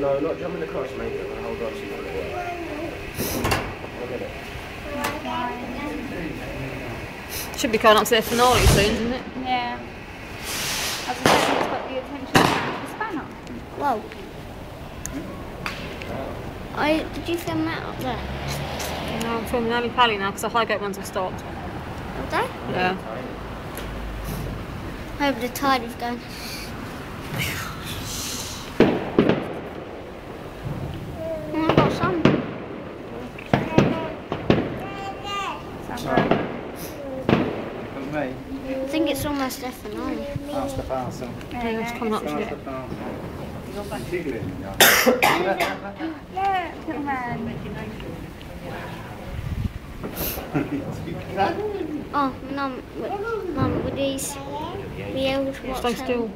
No, not jumping across, mate. Hold on, see if it works. I'll get it. Should be going up to their finale soon, isn't it? Yeah. I was hoping it's got the attention of the spanner. Whoa. Did you film that up there? No, I'm filming Ali Pally now because the Highgate ones have stopped. Have they? Yeah. Over the tide was going. Oh, I've got some. Me. I think it's almost their finale. That's the parcel. Yeah, it's coming up to it. Look, man. Oh, Mum, with these, be able to watch Stay them. still.